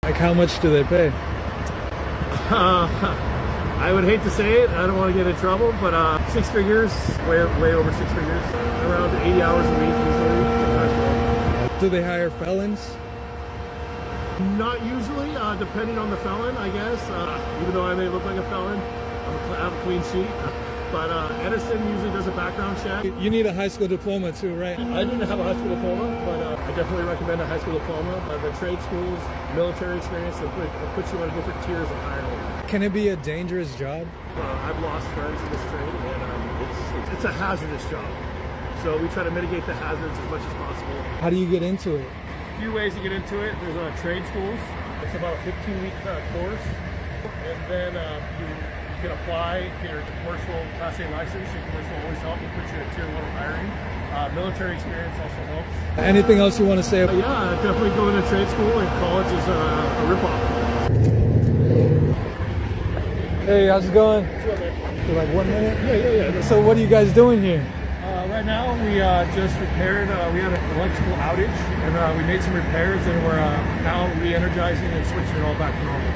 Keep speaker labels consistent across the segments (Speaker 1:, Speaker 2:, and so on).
Speaker 1: Like, how much do they pay?
Speaker 2: I would hate to say it. I don't want to get in trouble, but six figures, way over six figures. Around 80 hours a week usually.
Speaker 1: Do they hire felons?
Speaker 2: Not usually, depending on the felon, I guess. Even though I may look like a felon, I have a clean sheet. But Edison usually does a background check.
Speaker 1: You need a high school diploma too, right?
Speaker 2: I didn't have a high school diploma, but I definitely recommend a high school diploma. The trade schools, military experience, that puts you on different tiers of hiring.
Speaker 1: Can it be a dangerous job?
Speaker 2: I've lost friends in this trade, and it's a hazardous job. So we try to mitigate the hazards as much as possible.
Speaker 1: How do you get into it?
Speaker 2: A few ways to get into it. There's trade schools. It's about a 15-week course, and then you can apply, get your commercial Class A license. Your commercial will always help. It puts you at tier 1 of hiring. Military experience also helps.
Speaker 1: Anything else you want to say?
Speaker 2: Yeah, definitely going to trade school and college is a ripoff.
Speaker 1: Hey, how's it going?
Speaker 2: Sure, man.
Speaker 1: For like 1 minute?
Speaker 2: Yeah.
Speaker 1: So what are you guys doing here?
Speaker 2: Right now, we just repaired. We had an electrical outage, and we made some repairs, and we're now re-energizing and switching it all back to normal.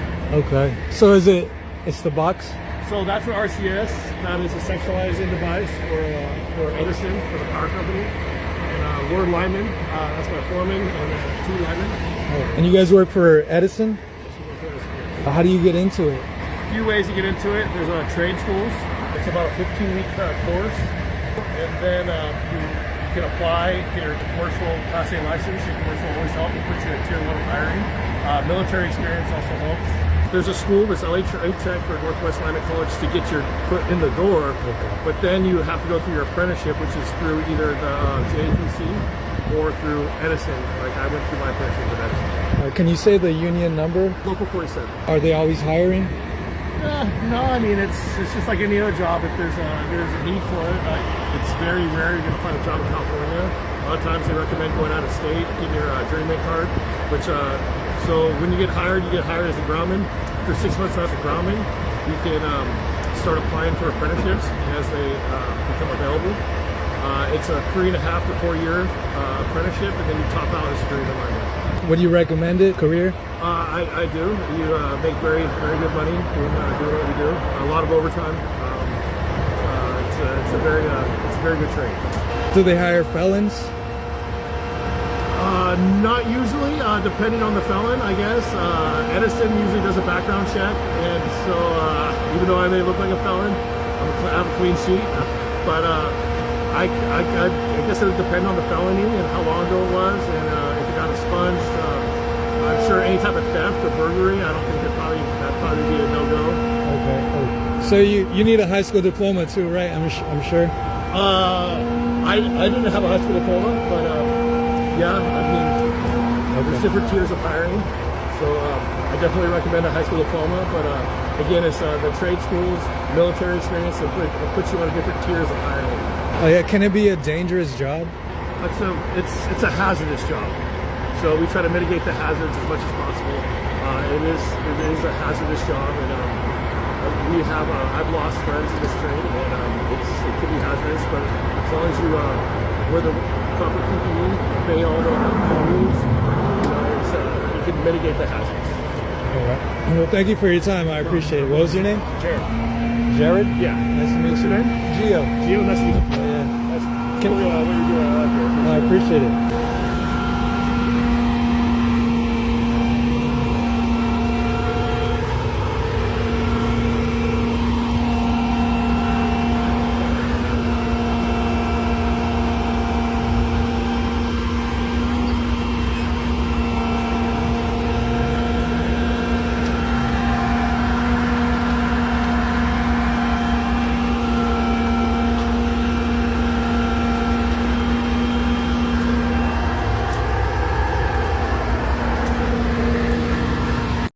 Speaker 1: Okay. So it's the box?
Speaker 2: So that's for RCS. That is a centralizing device for Edison, for the power company. And we're linemen. That's my foreman, and 2 linemen.
Speaker 1: Oh. And you guys work for Edison?
Speaker 2: Yes, we work for Edison.
Speaker 1: How do you get into it?
Speaker 2: A few ways to get into it. There's trade schools. It's about a 15-week course. And then you can apply, get your commercial Class A license. Your commercial will always help. It puts you at tier 1 of hiring. Military experience also helps. There's a school, it's LA Tech or Northwest Lineman College, to get your foot in the door. Okay. But then you have to go through your apprenticeship, which is through either the JTC or through Edison. Like I went through my apprenticeship with Edison.
Speaker 1: Can you say the union number?
Speaker 2: Local 47.
Speaker 1: Are they always hiring?
Speaker 2: No, I mean it's just like any other job. If there's a need for it, it's very rare you're going to find a job in California. A lot of times they recommend going out of state, getting your journeyman card. Which so when you get hired as a groundman. After 6 months as a groundman, you can start applying for apprenticeships as they become available. It's a 3.5 to 4 year apprenticeship, and then you top out as a journeyman lineman.
Speaker 1: Would you recommend it? Career?
Speaker 2: I do. You make very good money doing what you do. A lot of overtime. It's a very good trade.
Speaker 1: Do they hire felons?
Speaker 2: Not usually, depending on the felon, I guess. Edison usually does a background check, and so even though I may look like a felon, I have a clean sheet. But I guess it would depend on the felony and how long ago it was, and if it got expunged. I'm sure any type of theft or burglary, I don't think that'd probably be a no-go.
Speaker 1: Okay. So you need a high school diploma too, right? I'm sure.
Speaker 2: I didn't have a high school diploma, but yeah, I mean, there's different tiers of hiring. So I definitely recommend a high school diploma, but again, it's the trade schools, military experience, that puts you on different tiers of hiring.
Speaker 1: Oh yeah, can it be a dangerous job?
Speaker 2: It's a hazardous job. So we try to mitigate the hazards as much as possible. It is a hazardous job, and I've lost friends in this trade, and it can be hazardous. But as long as you wear the proper PPE, obey all the rules, you can mitigate the hazards.
Speaker 1: All right. Well, thank you for your time. I appreciate it. What was your name?
Speaker 2: Jared.
Speaker 1: Jared?
Speaker 2: Yeah.
Speaker 1: Nice to meet you.
Speaker 2: What's your name?
Speaker 1: Gio.
Speaker 2: Gio, nice to meet you.
Speaker 1: Yeah.
Speaker 2: That's what you're doing. I like it.
Speaker 1: I appreciate it.